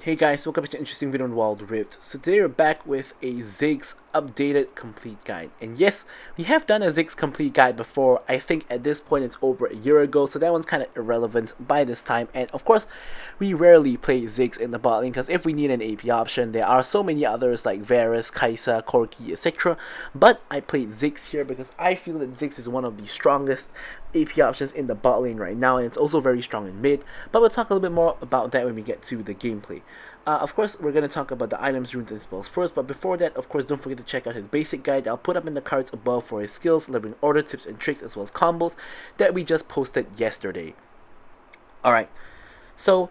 Hey guys, welcome back to an interesting video on Wild Rift. So today we're back with a Ziggs updated complete guide. And yes, we have done a Ziggs complete guide before. I think at this point it's over a year ago, so that one's kind of irrelevant by this time. And of course, we rarely play Ziggs in the bot lane because if we need an AP option, there are so many others like Varus, Kai'Sa, Corki, etc. But I played Ziggs here because I feel that Ziggs is one of the strongest AP options in the bot lane right now, and it's also very strong in mid, but we'll talk a little bit more about that when we get to the gameplay. Of course, we're going to talk about the items, runes, and spells first, but before that, of course, don't forget to check out his basic guide. I'll put up in the cards above for his skills, leveling order, tips, and tricks, as well as combos that we just posted yesterday. Alright, so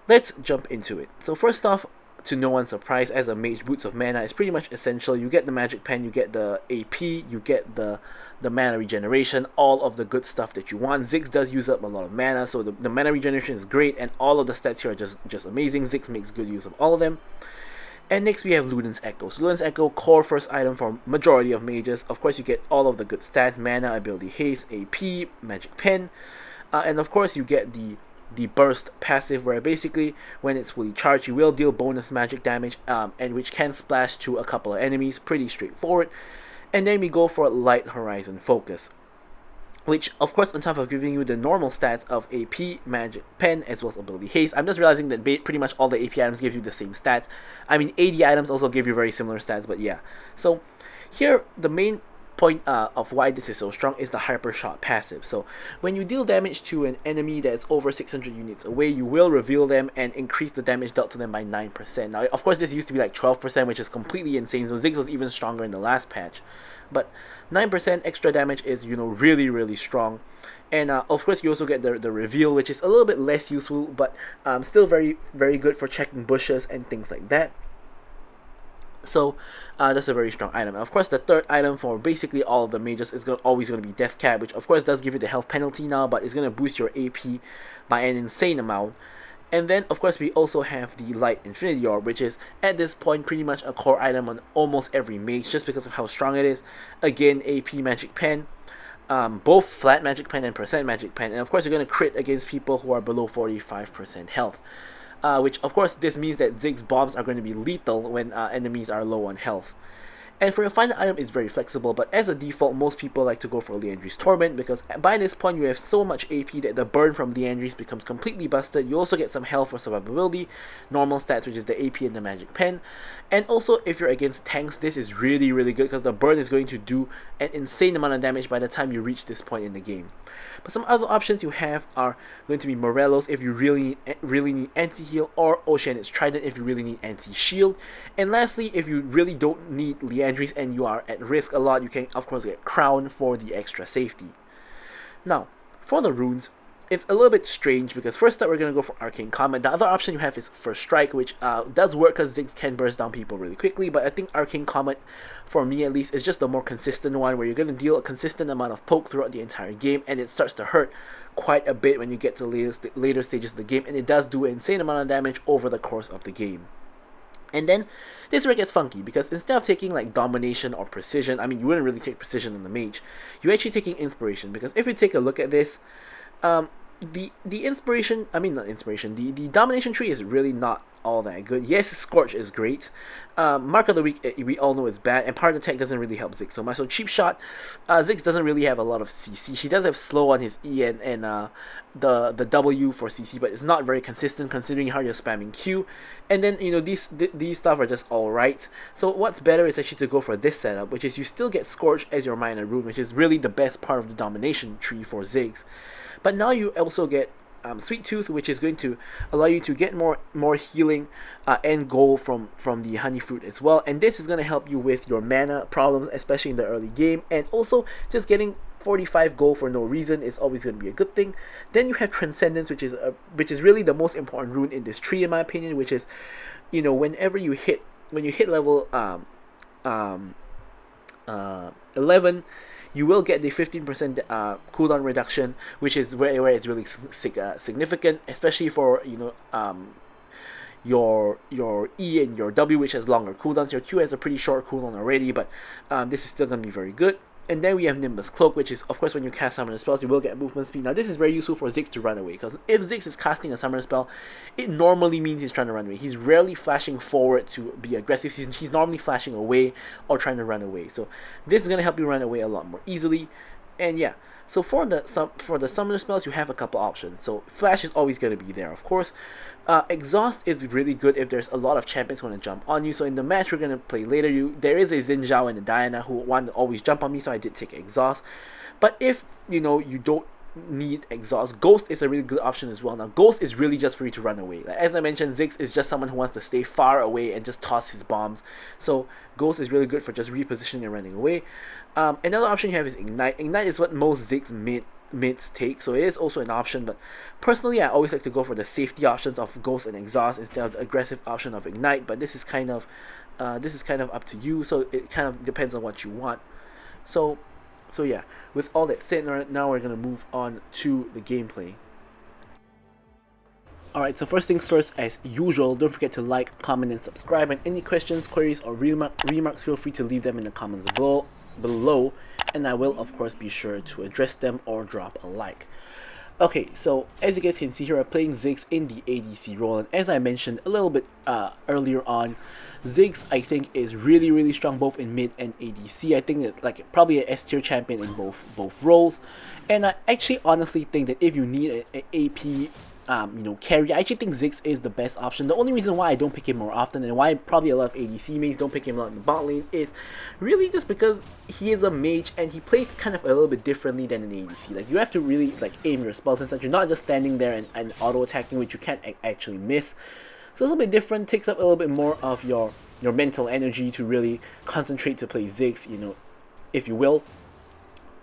let's jump into it. So first off, to no one's surprise, as a mage, Boots of Mana is pretty much essential. You get the magic pen, you get the AP, you get the mana regeneration, all of the good stuff that you want. Ziggs does use up a lot of mana, so the mana regeneration is great, and all of the stats here are just amazing. Ziggs makes good use of all of them. And next we have Luden's Echo. So Luden's Echo, core first item for majority of mages. Of course, you get all of the good stats: mana, ability haste, AP, magic pen, and of course you get the burst passive, where basically when it's fully charged you will deal bonus magic damage, and which can splash to a couple of enemies. Pretty straightforward. And then we go for Light Horizon Focus, which of course, on top of giving you the normal stats of AP, magic pen, as well as ability haste. I'm just realizing that pretty much all the AP items give you the same stats. I mean, AD items also give you very similar stats, but yeah. So here the main point of why this is so strong is the Hyper Shot passive. So when you deal damage to an enemy that's over 600 units away, you will reveal them and increase the damage dealt to them by 9%. Now, of course, this used to be like 12%, which is completely insane. So Ziggs was even stronger in the last patch, but 9% extra damage is, you know, really strong. And of course, you also get the reveal, which is a little bit less useful, but still very good for checking bushes and things like that. So that's a very strong item. And of course, the third item for basically all of the mages is always going to be Death Cap, which of course does give you the health penalty now, but it's going to boost your AP by an insane amount. And then of course we also have the Light Infinity Orb, which is at this point pretty much a core item on almost every mage just because of how strong it is. Again, AP, magic pen, both flat magic pen and percent magic pen, and of course you're going to crit against people who are below 45% health. Which of course this means that Ziggs bombs are going to be lethal when enemies are low on health. And for your final item, it's very flexible, but as a default, most people like to go for Liandry's Torment, because by this point you have so much AP that the burn from Liandry's becomes completely busted. You also get some health for survivability, normal stats, which is the AP and the magic pen. And also, if you're against tanks, this is really good because the burn is going to do an insane amount of damage by the time you reach this point in the game. But some other options you have are going to be Morelos if you really need anti-heal, or Ocean's Trident if you really need anti-shield. And lastly, if you really don't need Liandry's and you are at risk a lot, you can of course get Crown for the extra safety. Now, for the runes, it's a little bit strange because first up we're going to go for Arcane Comet. The other option you have is First Strike, which does work because Ziggs can burst down people really quickly, but I think Arcane Comet, for me at least, is just the more consistent one, where you're going to deal a consistent amount of poke throughout the entire game, and it starts to hurt quite a bit when you get to later stages of the game, and it does do an insane amount of damage over the course of the game. And then this is where it gets funky, because instead of taking like Domination or Precision, I mean, you wouldn't really take Precision on the mage, you're actually taking Inspiration, because if you take a look at this, the inspiration, I mean not inspiration, the domination tree is really not all that good. Yes, Scorch is great. Mark of the Week, we all know it's bad, and Part Attack doesn't really help Ziggs so much. So Cheap Shot, Ziggs doesn't really have a lot of CC. She does have slow on his E and the W for CC, but it's not very consistent considering how you're spamming Q. And then, you know, these stuff are just alright. So what's better is actually to go for this setup, which is you still get Scorch as your minor rune, which is really the best part of the domination tree for Ziggs. But now you also get Sweet Tooth, which is going to allow you to get more healing and gold from the honey fruit as well, and this is going to help you with your mana problems, especially in the early game. And also just getting 45 gold for no reason is always going to be a good thing. Then you have Transcendence, which is really the most important rune in this tree in my opinion, which is, you know, when you hit level 11, you will get the 15% cooldown reduction, which is where it's really significant, especially for, you know, your E and your W, which has longer cooldowns. Your Q has a pretty short cooldown already, but this is still going to be very good. And then we have Nimbus Cloak, which is, of course, when you cast summoner spells, you will get movement speed. Now, this is very useful for Ziggs to run away, because if Ziggs is casting a summoner spell, it normally means he's trying to run away. He's rarely flashing forward to be aggressive. He's normally flashing away or trying to run away. So this is going to help you run away a lot more easily. And yeah, so for the summoner spells, you have a couple options. So Flash is always going to be there, of course. Exhaust is really good if there's a lot of champions going to jump on you. So in the match we're going to play later, there is a Xin Zhao and a Diana who want to always jump on me, so I did take Exhaust. But if, you don't need Exhaust, Ghost is a really good option as well. Now, Ghost is really just for you to run away. Like, as I mentioned, Ziggs is just someone who wants to stay far away and just toss his bombs. So Ghost is really good for just repositioning and running away. Another option you have is Ignite. Ignite is what most Ziggs mids take, so it is also an option, but personally I always like to go for the safety options of Ghost and Exhaust instead of the aggressive option of Ignite. But this is kind of up to you, so it kind of depends on what you want. So yeah, with all that said, now we're gonna move on to the gameplay. Alright, so first things first, as usual, don't forget to like, comment, and subscribe, and any questions, queries, or remarks, feel free to leave them in the comments below, and I will of course be sure to address them or drop a like. Okay, so as you guys can see here, I'm playing Ziggs in the ADC role, and as I mentioned a little bit earlier on, Ziggs I think is really strong both in mid and ADC. I think that like probably an S tier champion in both roles, and I actually honestly think that if you need an AP carry, I actually think Ziggs is the best option. The only reason why I don't pick him more often and why probably a lot of ADC mains don't pick him a lot in the bot lane is really just because he is a mage and he plays kind of a little bit differently than an ADC. Like, you have to really like aim your spells and such. You're not just standing there and auto attacking, which you can't actually miss. So it's a little bit different, takes up a little bit more of your mental energy to really concentrate to play Ziggs, if you will.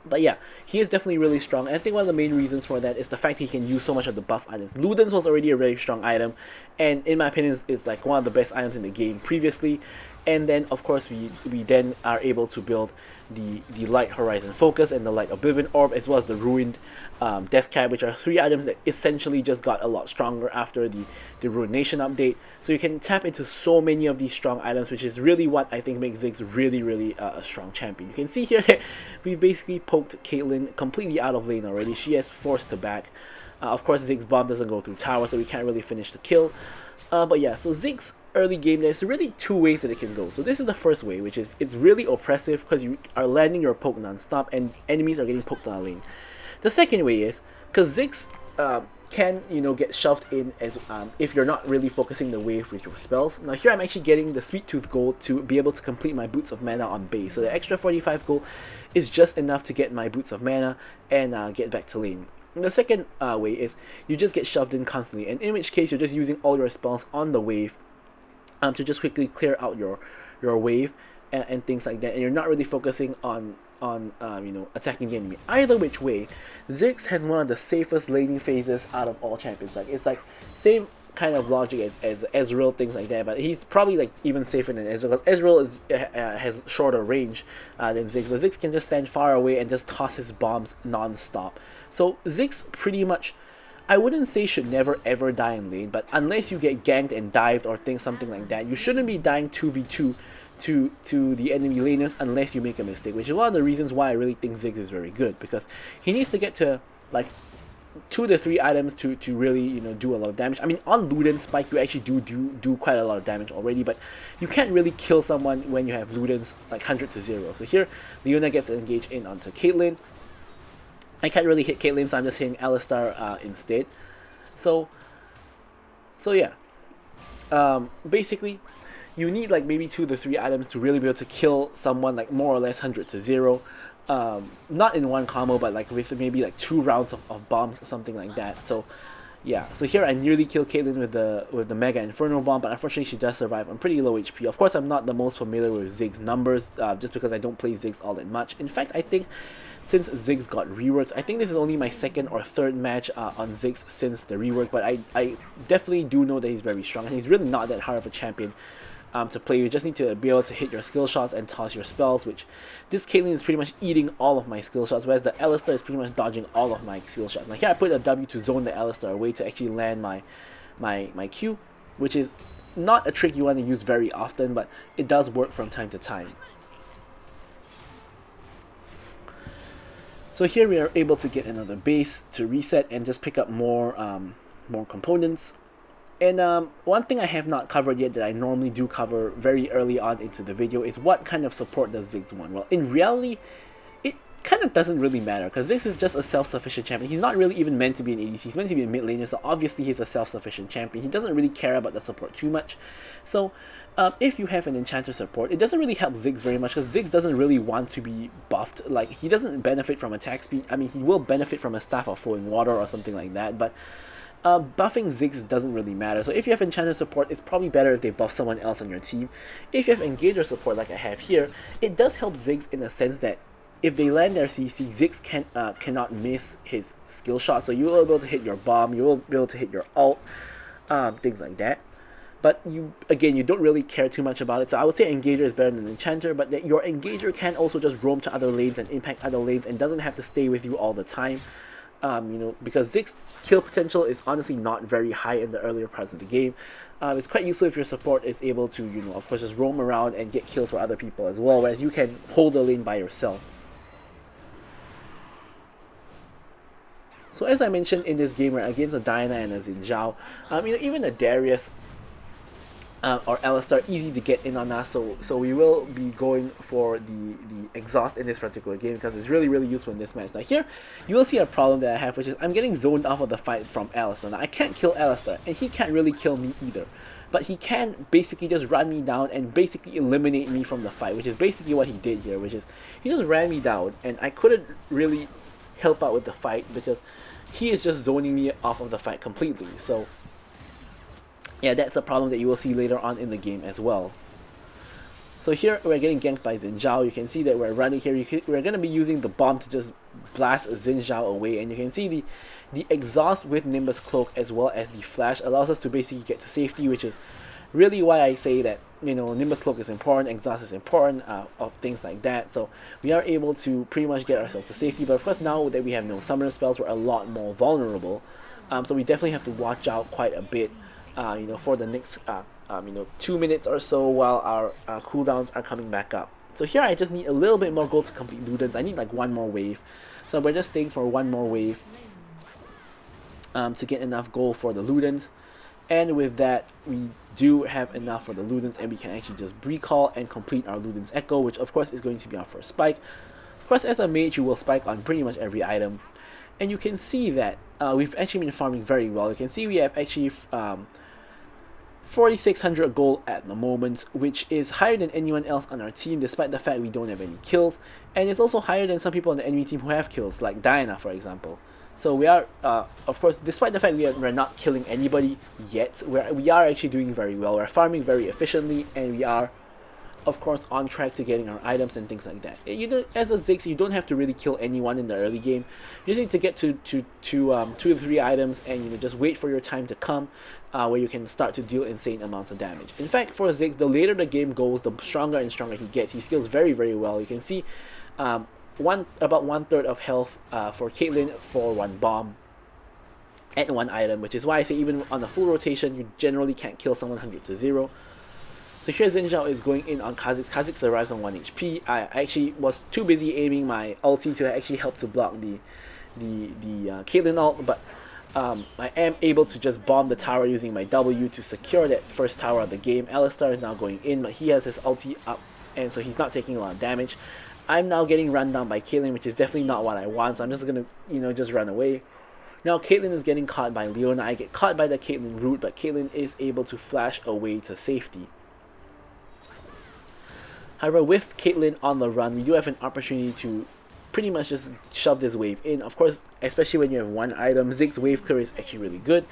But yeah, he is definitely really strong, and I think one of the main reasons for that is the fact he can use so much of the buff items. Ludens was already a very strong item, and in my opinion is like one of the best items in the game previously. And then of course we then are able to build the Light Horizon Focus and the Light Oblivion Orb, as well as the Ruined Death Cap, which are 3 items that essentially just got a lot stronger after the Ruination update. So you can tap into so many of these strong items, which is really what I think makes Ziggs really a strong champion. You can see here that we've basically poked Caitlyn completely out of lane already. She has forced to back. Of course, Ziggs' bomb doesn't go through tower, so we can't really finish the kill. But yeah, so Ziggs early game, there's really 2 ways that it can go. So this is the first way, which is it's really oppressive because you are landing your poke non-stop and enemies are getting poked on the lane. The second way is because Ziggs can get shoved in as if you're not really focusing the wave with your spells. Now here I'm actually getting the Sweet Tooth gold to be able to complete my Boots of Mana on base. So the extra 45 gold is just enough to get my Boots of Mana and get back to lane. And the second way is you just get shoved in constantly, and in which case you're just using all your spells on the wave to just quickly clear out your wave and things like that, and you're not really focusing on attacking the enemy. Either which way, Ziggs has one of the safest laning phases out of all champions. Like, it's like same kind of logic as Ezreal, things like that, but he's probably like even safer than Ezreal, because Ezreal has shorter range than Ziggs, but Ziggs can just stand far away and just toss his bombs non-stop. So Ziggs pretty much, I wouldn't say should never ever die in lane, but unless you get ganked and dived or something like that, you shouldn't be dying 2v2 to the enemy laners unless you make a mistake, which is one of the reasons why I really think Ziggs is very good, because he needs to get to like 2 to 3 items to really do a lot of damage. I mean, on Luden's Spike you actually do quite a lot of damage already, but you can't really kill someone when you have Luden's like 100 to 0. So here Leona gets engaged in onto Caitlyn. I can't really hit Caitlyn, so I'm just hitting Alistar instead. So yeah, basically you need like maybe 2 to 3 items to really be able to kill someone like more or less 100 to 0. Not in one combo, but like with maybe like 2 rounds of bombs or something like that. So yeah, so here I nearly killed Caitlyn with the Mega Inferno Bomb, but unfortunately she does survive. I'm pretty low HP. Of course, I'm not the most familiar with Ziggs numbers, just because I don't play Ziggs all that much. In fact, I think since Ziggs got reworked, I think this is only my 2nd or 3rd match on Ziggs since the rework, but I definitely do know that he's very strong, and he's really not that hard of a champion to play. You just need to be able to hit your skill shots and toss your spells, which this Caitlyn is pretty much eating all of my skill shots, whereas the Alistar is pretty much dodging all of my skill shots. Now here I put a W to zone the Alistar away to actually land my Q, which is not a trick you want to use very often, but it does work from time to time. So here we are able to get another base to reset and just pick up more components. And one thing I have not covered yet that I normally do cover very early on into the video is what kind of support does Ziggs want? Well, in reality, it kind of doesn't really matter because Ziggs is just a self-sufficient champion. He's not really even meant to be an ADC. He's meant to be a mid laner, so obviously he's a self-sufficient champion. He doesn't really care about the support too much. So if you have an enchanter support, it doesn't really help Ziggs very much because Ziggs doesn't really want to be buffed. Like, he doesn't benefit from attack speed. I mean, he will benefit from a staff of flowing water or something like that, but buffing Ziggs doesn't really matter. So if you have enchanter support, it's probably better if they buff someone else on your team. If you have engager support like I have here, it does help Ziggs in a sense that if they land their CC, Ziggs cannot miss his skill shot. So you will be able to hit your bomb, you will be able to hit your ult, things like that. But you don't really care too much about it. So I would say engager is better than enchanter, but that your engager can also just roam to other lanes and impact other lanes and doesn't have to stay with you all the time. Because Ziggs' kill potential is honestly not very high in the earlier parts of the game. It's quite useful if your support is able to, of course, just roam around and get kills for other people as well, whereas you can hold the lane by yourself. So as I mentioned in this game, we're against a Diana and a Xin Zhao. Even a Darius or Alistar easy to get in on us, so we will be going for the exhaust in this particular game because it's really useful in this match. Now here, you will see a problem that I have, which is I'm getting zoned off of the fight from Alistar. Now I can't kill Alistar, and he can't really kill me either. But he can basically just run me down and basically eliminate me from the fight, which is basically what he did here, which is he just ran me down, and I couldn't really help out with the fight because he is just zoning me off of the fight completely. So yeah, that's a problem that you will see later on in the game as well. So here we're getting ganked by Xin Zhao. You can see that we're running here. We're going to be using the bomb to just blast Xin Zhao away, and you can see the exhaust with Nimbus Cloak as well as the flash allows us to basically get to safety, which is really why I say that Nimbus Cloak is important, exhaust is important, of things like that. So we are able to pretty much get ourselves to safety, but of course now that we have no summoner spells, we're a lot more vulnerable. So we definitely have to watch out quite a bit for the next 2 minutes or so while our cooldowns are coming back up. So here I just need a little bit more gold to complete Ludens. I need like one more wave. So we're just staying for one more wave to get enough gold for the Ludens. And with that, we do have enough for the Ludens, and we can actually just recall and complete our Ludens Echo, which of course is going to be our first spike. Of course, as a mage, you will spike on pretty much every item. And you can see that we've actually been farming very well. You can see we have actually 4,600 gold at the moment, which is higher than anyone else on our team despite the fact we don't have any kills, and it's also higher than some people on the enemy team who have kills, like Diana for example. So we are, of course, despite the fact we're not killing anybody yet, we are actually doing very well. We're farming very efficiently, and we are, of course, on track to getting our items and things like that. As a Ziggs, you don't have to really kill anyone in the early game. You just need to get to 2 to 3 items, and just wait for your time to come, where you can start to deal insane amounts of damage. In fact, for Ziggs, the later the game goes, the stronger and stronger he gets. He scales very well. You can see about 1/3 of health for Caitlyn for 1 bomb and 1 item, which is why I say even on a full rotation, you generally can't kill someone 100 to 0. So here Xin Zhao is going in on Kha'Zix. Kha'Zix arrives on 1 HP. I actually was too busy aiming my ulti to actually help to block the Caitlyn ult, but I am able to just bomb the tower using my W to secure that first tower of the game. Alistar is now going in, but he has his ulti up, and so he's not taking a lot of damage. I'm now getting run down by Caitlyn, which is definitely not what I want, so I'm just gonna, just run away. Now Caitlyn is getting caught by Leona. I get caught by the Caitlyn root, but Caitlyn is able to flash away to safety. However, with Caitlyn on the run, we do have an opportunity to pretty much just shove this wave in. Of course, especially when you have 1 item, Ziggs wave clear is actually really good.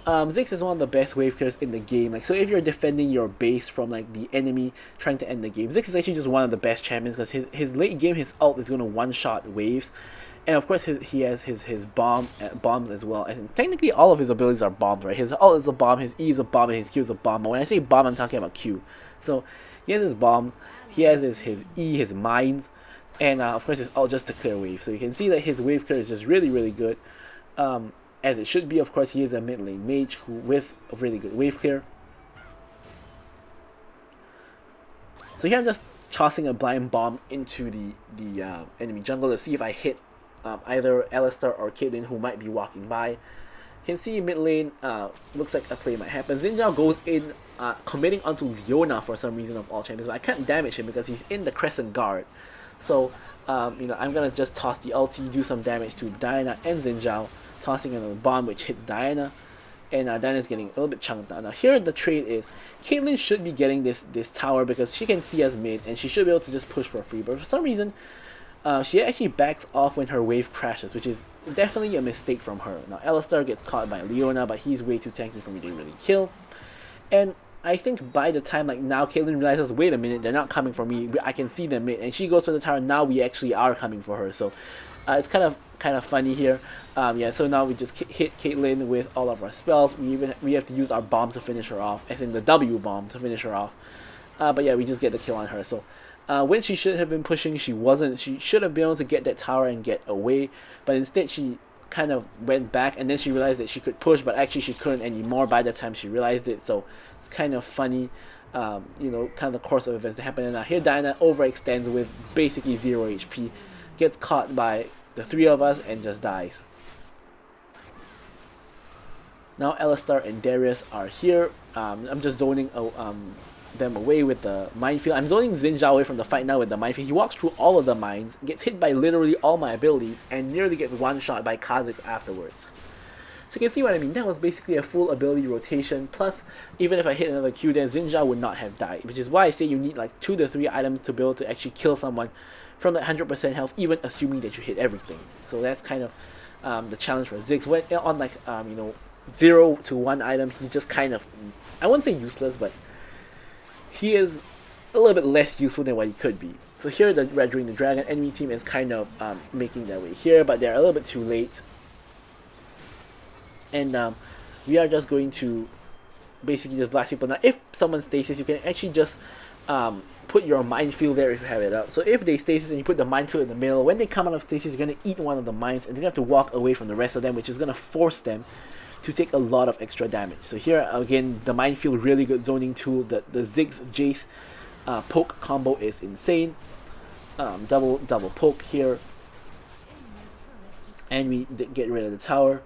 Ziggs is one of the best wave clears in the game. So if you're defending your base from the enemy trying to end the game, Ziggs is actually just one of the best champions because his late game, his ult is going to one-shot waves. And of course, he has his bombs as well. And technically, all of his abilities are bombs, right? His ult is a bomb, his E is a bomb, and his Q is a bomb. But when I say bomb, I'm talking about Q. So he has his bombs, he has his E, his mines, and of course his ult just to clear wave. So you can see that his wave clear is just really good, as it should be. Of course, he is a mid lane mage with a really good wave clear. So here I'm just tossing a blind bomb into the enemy jungle to see if I hit either Alistar or Caitlyn who might be walking by. You can see mid lane, looks like a play might happen. Xin Zhao goes in, committing onto Leona for some reason of all champions. But I can't damage him because he's in the Crescent Guard. So, I'm gonna just toss the ulti, do some damage to Diana and Xin Zhao, tossing in a bomb which hits Diana. And Diana's getting a little bit chunked out. Now here the trade is, Caitlyn should be getting this tower because she can see us mid and she should be able to just push for free. But for some reason, she actually backs off when her wave crashes, which is definitely a mistake from her. Now Alistar gets caught by Leona, but he's way too tanky for me to really kill. And I think by the time like now Caitlyn realizes, wait a minute, they're not coming for me, I can see them mid, and she goes for the tower. Now we actually are coming for her. So it's kind of funny here. Yeah, so now we just hit Caitlyn with all of our spells. We have to use our bomb to finish her off, as in the W bomb to finish her off. But yeah, we just get the kill on her. So when she should have been pushing, she wasn't. She should have been able to get that tower and get away, but instead she kind of went back, and then she realized that she could push, but actually she couldn't anymore by the time she realized it. So it's kind of funny, you know, kind of the course of events that happen. And now here Diana overextends with basically 0 HP, gets caught by the three of us and just dies. Now Alistar and Darius are here. I'm just zoning them away with the minefield. I'm zoning Xin Zhao away from the fight now with the minefield. He walks through all of the mines, gets hit by literally all my abilities, and nearly gets one shot by Kha'Zix afterwards. So you can see what I mean. That was basically a full ability rotation. Plus, even if I hit another Q, then Xin Zhao would not have died. Which is why I say you need like 2 to 3 items to be able to actually kill someone from that 100% health, even assuming that you hit everything. So that's kind of the challenge for Ziggs. When on like you know, 0 to 1 item, he's just kind of, I wouldn't say useless, but he is a little bit less useful than what he could be. So here the Red Ring the Dragon enemy team is kind of making their way here, but they're a little bit too late. And we are just going to basically just blast people. Now if someone stasis, you can actually just put your minefield there if you have it up. So if they stasis and you put the minefield in the middle, when they come out of stasis, you're going to eat one of the mines and you're going to have to walk away from the rest of them, which is going to force them to take a lot of extra damage. So here again, the minefield, really good zoning tool. The Ziggs Jace poke combo is insane. Double poke here, and we get rid of the tower,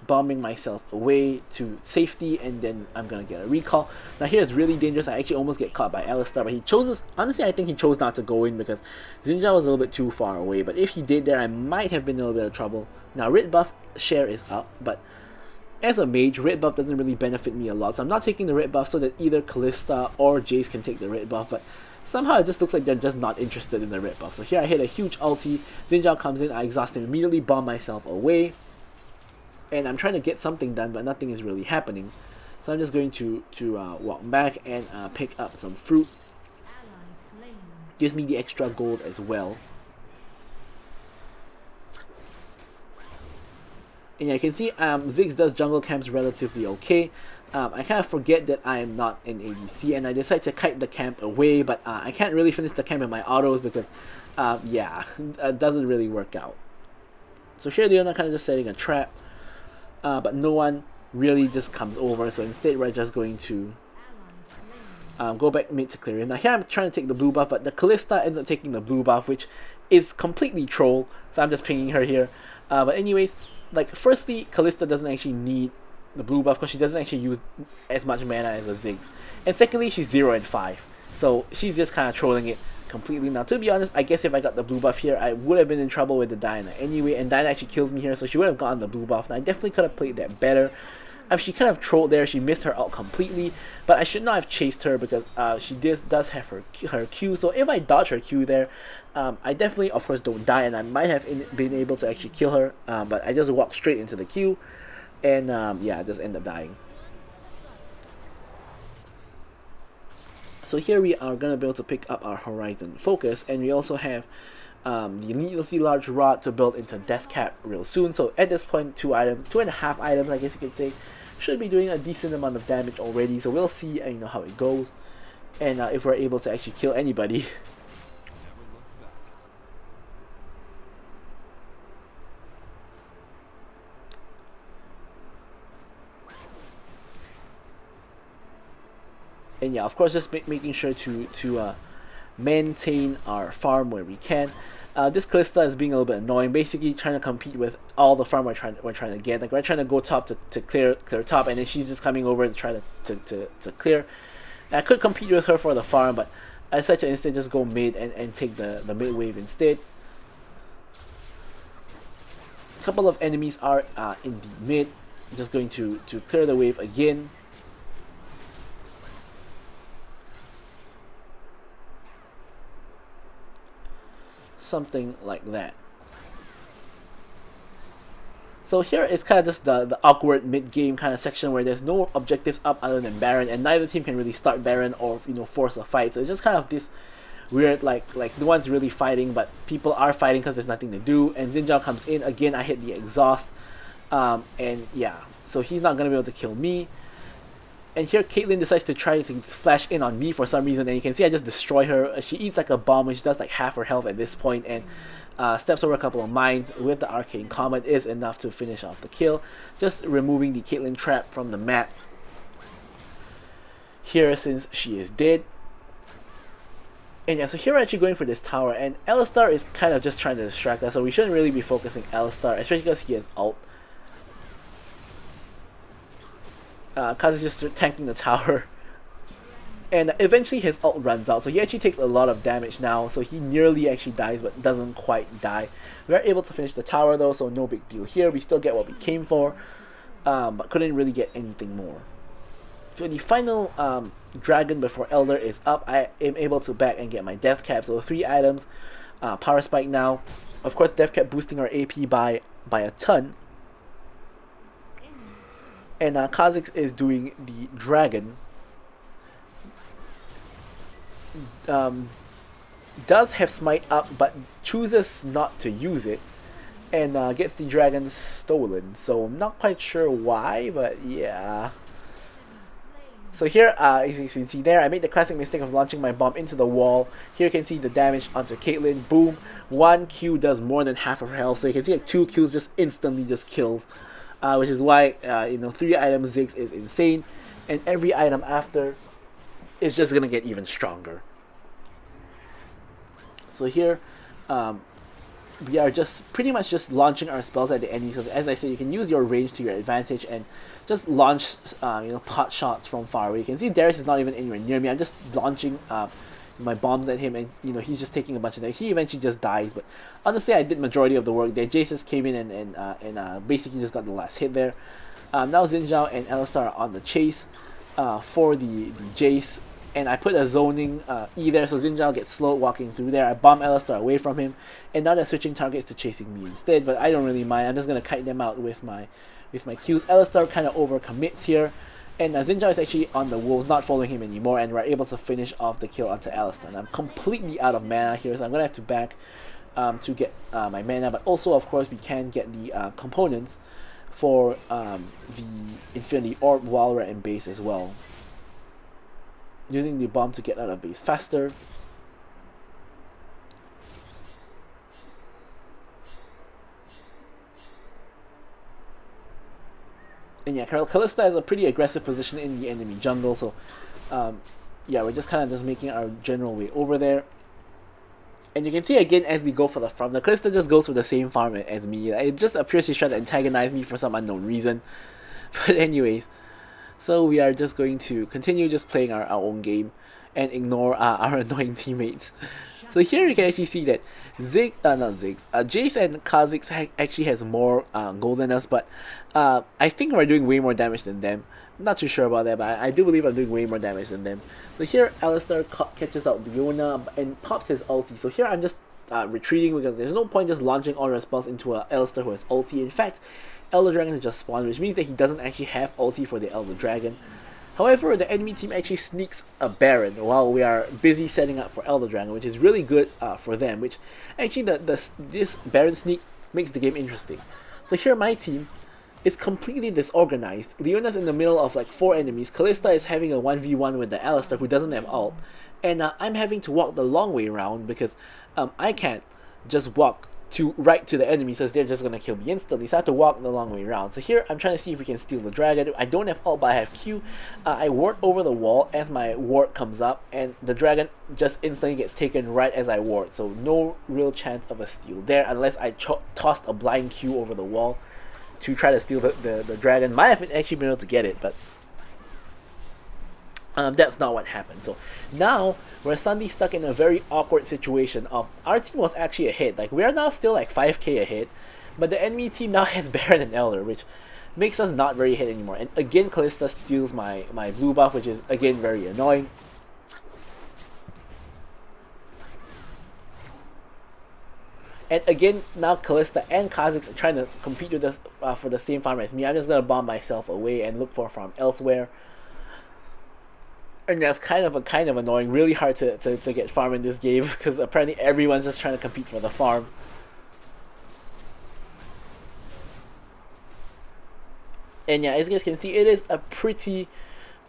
bombing myself away to safety, and then I'm gonna get a recall. Now here is really dangerous. I actually almost get caught by Alistar, but he chose, honestly I think he chose not to go in because Xin Zhao was a little bit too far away, but if he did there, I might have been in a little bit of trouble. Now red buff share is up, but as a mage, red buff doesn't really benefit me a lot, so I'm not taking the red buff so that either Kalista or Jace can take the red buff, but somehow it just looks like they're just not interested in the red buff. So here I hit a huge ulti, Xin Zhao comes in, I exhaust him immediately, bomb myself away, and I'm trying to get something done, but nothing is really happening. So I'm just going to walk back and pick up some fruit. Gives me the extra gold as well. And yeah, you can see Ziggs does jungle camps relatively okay. I kind of forget that I am not an ADC, and I decide to kite the camp away, but I can't really finish the camp in my autos because, yeah, it doesn't really work out. So here Leona kind of just setting a trap, but no one really just comes over, so instead we're just going to go back mid to clear it. Now here I'm trying to take the blue buff, but the Kalista ends up taking the blue buff, which is completely troll, so I'm just pinging her here. But anyways, like, firstly, Kalista doesn't actually need the blue buff because she doesn't actually use as much mana as a Ziggs. And secondly, she's 0 and 5. So she's just kind of trolling it completely. Now, to be honest, I guess if I got the blue buff here, I would have been in trouble with the Diana anyway. And Diana actually kills me here, so she would have gotten the blue buff. Now, I definitely could have played that better. She kind of trolled there. She missed her ult completely. But I should not have chased her because she does have her Q. So if I dodge her Q there, I definitely, of course, don't die. And I might have been able to actually kill her. But I just walked straight into the Q. And yeah, I just end up dying. So here we are going to be able to pick up our Horizon Focus. And we also have the needlessly large rod to build into Death Cap real soon. So at this point, 2.5 items, I guess you could say, should be doing a decent amount of damage already. So we'll see, you know, how it goes, and if we're able to actually kill anybody. And yeah, of course, just making sure to maintain our farm where we can. This Kalista is being a little bit annoying, basically trying to compete with all the farm we're trying to get. Like, we're trying to go top to clear top, and then she's just coming over to try to clear. And I could compete with her for the farm, but I decided to instead just go mid and take the mid wave instead. A couple of enemies are in the mid. Just going to clear the wave again. Something like that. So here is kind of just the awkward mid-game kind of section where there's no objectives up other than Baron, and neither team can really start Baron or force a fight. So it's just kind of this weird like no one's really fighting, but people are fighting because there's nothing to do. And Xin Zhao comes in again. I hit the exhaust, and yeah, so he's not gonna be able to kill me. And here Caitlyn decides to try to flash in on me for some reason, and you can see I just destroy her. She eats like a bomb, which does like half her health at this point, and steps over a couple of mines with the Arcane Comet is enough to finish off the kill, just removing the Caitlyn trap from the map here since she is dead. And yeah, so here we're actually going for this tower, and Alistar is kind of just trying to distract us, so we shouldn't really be focusing Alistar, especially because he has ult. Kaz is just tanking the tower, and eventually his ult runs out, so he actually takes a lot of damage now, so he nearly actually dies but doesn't quite die. We are able to finish the tower though, so no big deal here. We still get what we came for, but couldn't really get anything more. So the final dragon before Elder is up. I am able to back and get my death cap, so 3 items, power spike now, of course death cap boosting our AP by a ton. And Kha'Zix is doing the dragon. Does have smite up, but chooses not to use it, and gets the dragon stolen. So I'm not quite sure why, but yeah. So here, as you can see there, I made the classic mistake of launching my bomb into the wall. Here you can see the damage onto Caitlyn. Boom! 1 Q does more than half of her health. So you can see like 2 Qs just instantly just kills. Which is why 3 items Ziggs is insane, and every item after is just gonna get even stronger. So here, we are just pretty much just launching our spells at the enemies, because as I said, you can use your range to your advantage and just launch pot shots from far away. You can see Darius is not even anywhere near me. I'm just launching my bombs at him, and he's just taking a bunch of damage. He eventually just dies, but honestly I did majority of the work there. Jace just came in and basically just got the last hit there. Now Xin Zhao and Alistar are on the chase for the Jace, and I put a zoning E there, so Xin Zhao gets slowed walking through there. I bomb Alistar away from him, and now they're switching targets to chasing me instead, but I don't really mind. I'm just gonna kite them out with my Qs. Alistar kind of overcommits here, and Xin Zhao is actually on the wolves, not following him anymore, and we're able to finish off the kill onto Alistar. And I'm completely out of mana here, so I'm gonna have to back to get my mana, but also of course we can get the components for the Infinity Orb while we're in base as well. Using the bomb to get out of base faster. And yeah, Kalista has a pretty aggressive position in the enemy jungle, so yeah, we're just kind of just making our general way over there. And you can see again as we go for the farm, the Kalista just goes for the same farm as me. It just appears she's trying to antagonize me for some unknown reason. But anyways, so we are just going to continue just playing our own game and ignore our annoying teammates. So here you can actually see that Jace and Kha'Zix actually has more gold than us, but I think we're doing way more damage than them. I'm not too sure about that, but I do believe I'm doing way more damage than them. So here Alistar catches out Leona and pops his ulti. So here I'm just retreating, because there's no point just launching all your spells into Alistar who has ulti. In fact, Elder Dragon has just spawned, which means that he doesn't actually have ulti for the Elder Dragon. However, the enemy team actually sneaks a Baron while we are busy setting up for Elder Dragon, which is really good for them, which actually this Baron sneak makes the game interesting. So here my team is completely disorganized. Leona's in the middle of like 4 enemies, Kalista is having a 1v1 with the Alistar who doesn't have ult, and I'm having to walk the long way around because I can't just walk right to the enemy, so they're just gonna kill me instantly. So I have to walk the long way around. So here I'm trying to see if we can steal the dragon. I don't have ult, but I have Q. I ward over the wall as my ward comes up, and the dragon just instantly gets taken right as I ward. So no real chance of a steal there, unless I tossed a blind Q over the wall to try to steal the dragon. Might have actually been able to get it, but that's not what happened. So now we're suddenly stuck in a very awkward situation of our team was actually ahead. Like, we are now still like 5k ahead, but the enemy team now has Baron and Elder, which makes us not very ahead anymore. And again, Kalista steals my blue buff, which is again very annoying. And again, now Kalista and Kha'Zix are trying to compete with us for the same farm as me. I'm just gonna bomb myself away and look for a farm elsewhere. And that's kind of annoying. Really hard to get farm in this game because apparently everyone's just trying to compete for the farm. And yeah, as you guys can see, it is a pretty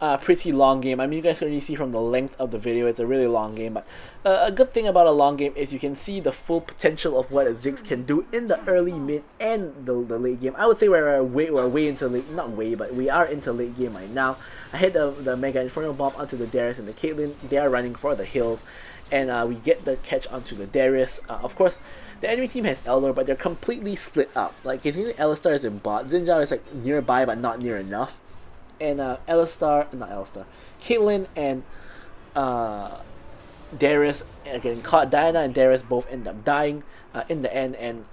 long game. I mean, you guys can already see from the length of the video, it's a really long game. But a good thing about a long game is you can see the full potential of what a Ziggs can do in the early, mid, and the late game. I would say we're way into late, not way, but we are into late game right now. I hit the Mega Inferno Bomb onto the Darius and the Caitlyn. They are running for the hills, and we get the catch onto the Darius. Of course, the enemy team has Elder, but they're completely split up. Like, it's either Alistar is in bot, Xin Zhao is like nearby but not near enough. And Caitlyn and Darius are getting caught. Diana and Darius both end up dying in the end, and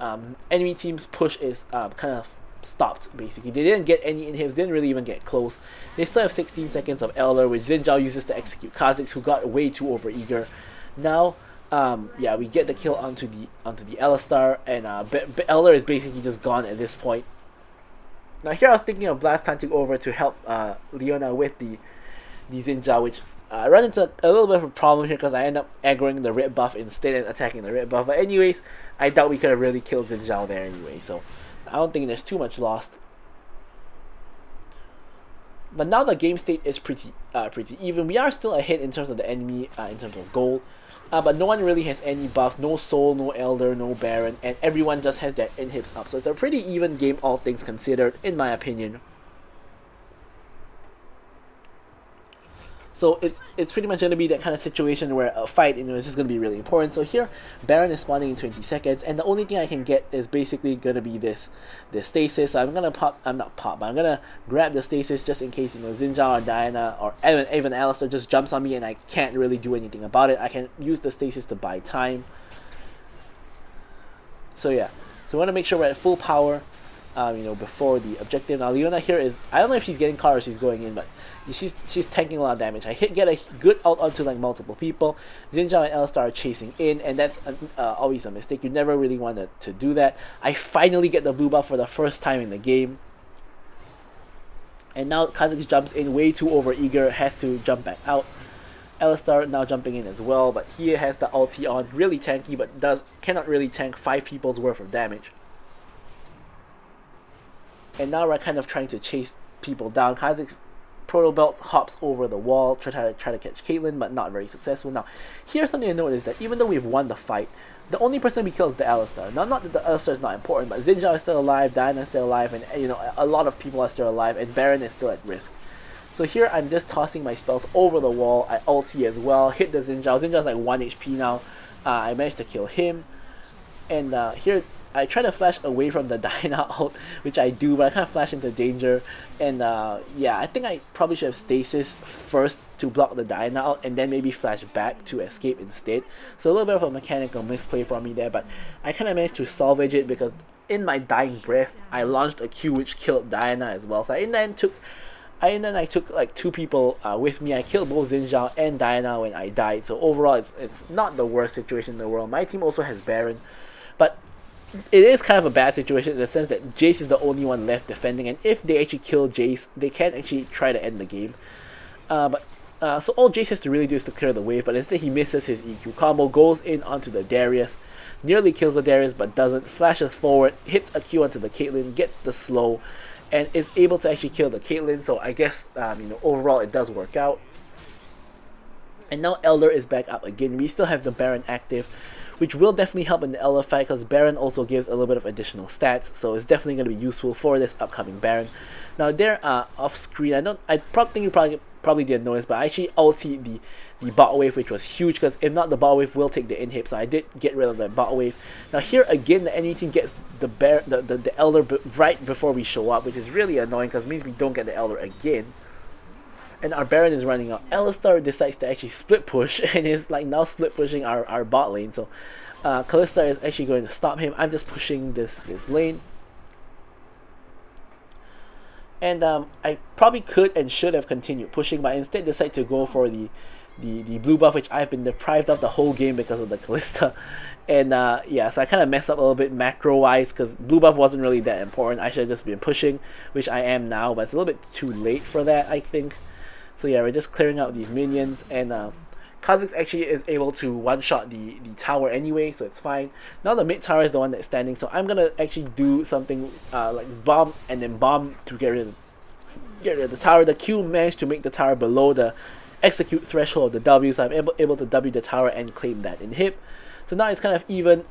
enemy team's push is kind of stopped, basically. They didn't get any inhibs, didn't really even get close. They still have 16 seconds of Elder, which Xin Zhao uses to execute Kha'Zix, who got way too overeager. Now, yeah, we get the kill onto the Alistar, and Elder is basically just gone at this point. Now here I was thinking of blast planting over to help Leona with the Xin Zhao, which I run into a little bit of a problem here because I end up aggroing the red buff instead and attacking the red buff. But anyways, I doubt we could have really killed Xin Zhao there anyway, so I don't think there's too much lost. But now the game state is pretty even. We are still ahead in terms of the enemy, in terms of gold. But no one really has any buffs, no Soul, no Elder, no Baron, and everyone just has their inhibs up. So it's a pretty even game, all things considered, in my opinion. So it's pretty much going to be that kind of situation where a fight, is just going to be really important. So here, Baron is spawning in 20 seconds, and the only thing I can get is basically going to be this stasis. So I'm going to but I'm going to grab the stasis just in case, Xin Zhao or Diana or even Alistar just jumps on me and I can't really do anything about it. I can use the stasis to buy time. So yeah, so we want to make sure we're at full power, before the objective. Now Leona here is, I don't know if she's getting caught or she's going in, but she's tanking a lot of damage. I get a good ult onto like multiple people. Xin Zhao and Alistar are chasing in, and that's always a mistake. You never really want to do that. I finally get the blue buff for the first time in the game. And now Kha'Zix jumps in way too overeager, has to jump back out. Alistar now jumping in as well, but he has the ulti on, really tanky, but cannot really tank 5 people's worth of damage. And now we're kind of trying to chase people down. Kha'Zix Proto Belt hops over the wall to try to catch Caitlyn, but not very successful. Now, here's something to note is that even though we've won the fight, the only person we kill is the Alistar. Now, not that the Alistar is not important, but Xin Zhao is still alive, Diana is still alive, and a lot of people are still alive, and Baron is still at risk. So here I'm just tossing my spells over the wall. I ulti as well, hit the Xin Zhao. Xin Zhao's like 1 HP now. I managed to kill him. And here I try to flash away from the Diana ult, which I do, but I kind of flash into danger. And yeah, I think I probably should have stasis first to block the Diana ult, and then maybe flash back to escape instead. So a little bit of a mechanical misplay from me there, but I kind of managed to salvage it because in my dying breath, I launched a Q which killed Diana as well. So in the end I took like 2 people with me. I killed both Xin Zhao and Diana when I died. So overall, it's not the worst situation in the world. My team also has Baron, but it is kind of a bad situation in the sense that Jace is the only one left defending, and if they actually kill Jace, they can actually try to end the game. So all Jace has to really do is to clear the wave, but instead he misses his EQ combo, goes in onto the Darius, nearly kills the Darius but doesn't, flashes forward, hits a Q onto the Caitlyn, gets the slow, and is able to actually kill the Caitlyn. So I guess overall it does work out. And now Elder is back up again. We still have the Baron active. which will definitely help in the Elder fight because Baron also gives a little bit of additional stats, so it's definitely going to be useful for this upcoming Baron. Now there, off screen, I think you probably didn't notice, but I actually ultied the bot wave, which was huge because if not, the bot wave will take the inhib, so I did get rid of the bot wave. Now here again, the enemy team gets the Elder right before we show up, which is really annoying because it means we don't get the Elder again. And our Baron is running out. Alistar decides to actually split push and is like now split pushing our bot lane. So Kalista is actually going to stop him. I'm just pushing this lane. And I probably could and should have continued pushing, but I instead decided to go for the blue buff, which I've been deprived of the whole game because of the Kalista. And yeah, so I kind of messed up a little bit macro-wise because blue buff wasn't really that important. I should have just been pushing, which I am now, but it's a little bit too late for that, I think. So yeah, we're just clearing out these minions, and Kha'Zix actually is able to one-shot the tower anyway, so it's fine. Now the mid tower is the one that's standing, so I'm gonna actually do something like bomb and then bomb to get rid of the tower. The Q managed to make the tower below the execute threshold of the W, so I'm able to W the tower and claim that inhib. So now it's kind of even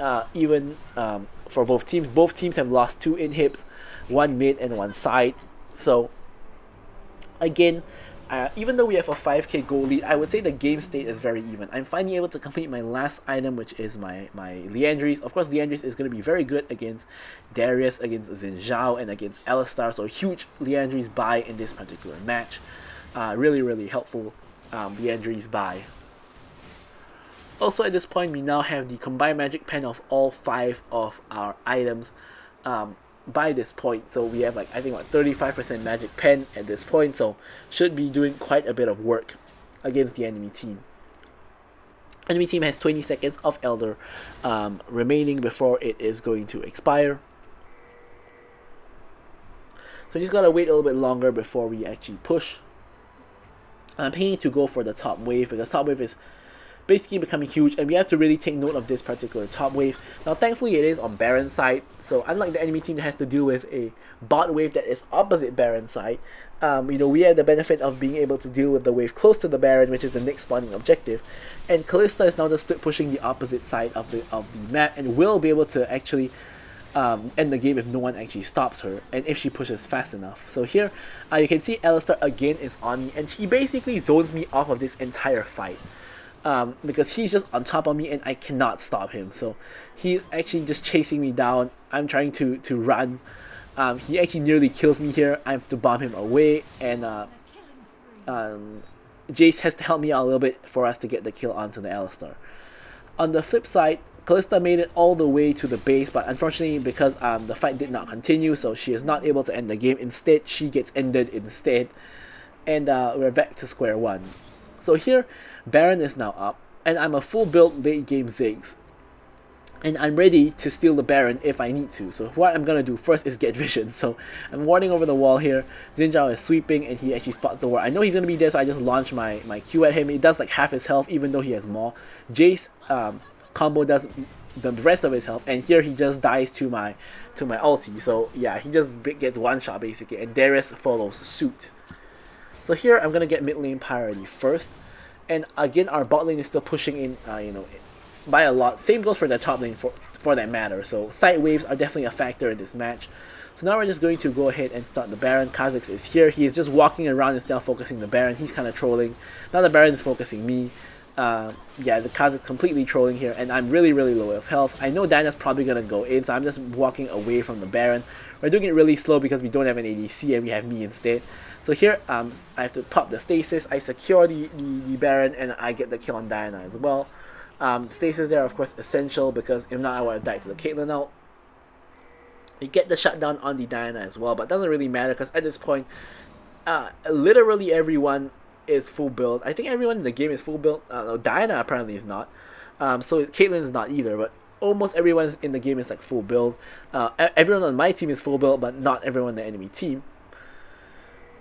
for both teams. Both teams have lost 2 inhibs, 1 mid and 1 side. So again, even though we have a 5k goal lead, I would say the game state is very even. I'm finally able to complete my last item, which is my Liandry's. Of course, Liandry's is going to be very good against Darius, against Xin Zhao, and against Alistar. So huge Liandry's buy in this particular match. Really, really helpful Liandry's buy. Also at this point, we now have the combined magic pen of all 5 of our items. By this point, so we have like I think what 35% magic pen at this point, so should be doing quite a bit of work against the enemy team. Enemy team has 20 seconds of Elder remaining before it is going to expire, so just gotta wait a little bit longer before we actually push. I'm planning to go for the top wave because top wave is basically becoming huge, and we have to really take note of this particular top wave. Now thankfully it is on Baron side, so unlike the enemy team that has to deal with a bot wave that is opposite Baron side, you know, we have the benefit of being able to deal with the wave close to the Baron, which is the next spawning objective. And Kalista is now just split pushing the opposite side of the map and will be able to actually end the game if no one actually stops her and if she pushes fast enough. So here you can see Alistar again is on me, and he basically zones me off of this entire fight. Because he's just on top of me and I cannot stop him. So he's actually just chasing me down. I'm trying to run. He actually nearly kills me here. I have to bomb him away, and Jace has to help me out a little bit for us to get the kill onto the Alistar. On the flip side, Kalista made it all the way to the base, but unfortunately because the fight did not continue, so she is not able to end the game. Instead, she gets ended instead, and we're back to square one. So here, Baron is now up, and I'm a full build late game Ziggs. And I'm ready to steal the Baron if I need to. So what I'm going to do first is get vision. So I'm warding over the wall here. Xin Zhao is sweeping and he actually spots the ward. I know he's going to be there, so I just launch my Q at him. It does like half his health even though he has more. Jace combo does the rest of his health, and here he just dies to my ulti. So yeah, he just gets one shot basically, and Darius follows suit. So here I'm going to get mid lane priority first. And again, our bot lane is still pushing in, you know, by a lot. Same goes for the top lane for that matter. So side waves are definitely a factor in this match. So now we're just going to go ahead and start the Baron. Kha'Zix is here. He is just walking around instead of focusing the Baron. He's kind of trolling. Now the Baron is focusing me. Yeah, the Kha'Zix completely trolling here, and I'm really, really low of health. I know Diana's probably going to go in, so I'm just walking away from the Baron. We're doing it really slow because we don't have an ADC and we have me instead. So here, I have to pop the stasis. I secure the Baron and I get the kill on Diana as well. Stasis there, of course, essential because if not, I would have died to the Caitlyn out. You get the shutdown on the Diana as well, but it doesn't really matter because at this point, literally everyone is full build. I think everyone in the game is full build. No, Diana apparently is not. So Caitlyn is not either, but almost everyone in the game is like full build. Everyone on my team is full build, but not everyone on the enemy team.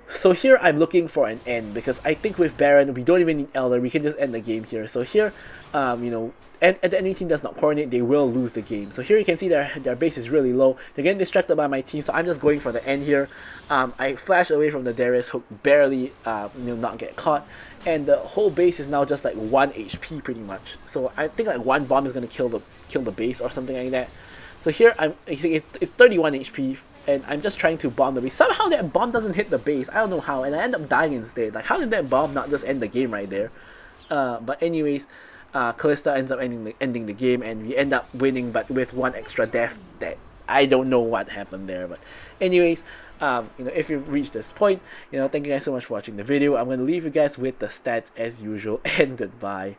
So here I'm looking for an end because I think with Baron we don't even need Elder, we can just end the game here. So here, you know, and the enemy team does not coordinate, they will lose the game. So here you can see their base is really low. They're getting distracted by my team, so I'm just going for the end here. I flash away from the Darius hook, barely you know, not get caught, and the whole base is now just like 1 HP pretty much. So I think like one bomb is gonna kill the base or something like that. So here it's 31 HP, and I'm just trying to bomb the base. Somehow that bomb doesn't hit the base. I don't know how, and I end up dying instead. Like, how did that bomb not just end the game right there? But anyways, Kalista ends up ending the game, and we end up winning, but with one extra death that I don't know what happened there. But anyways, if you've reached this point, thank you guys so much for watching the video. I'm going to leave you guys with the stats as usual, and goodbye.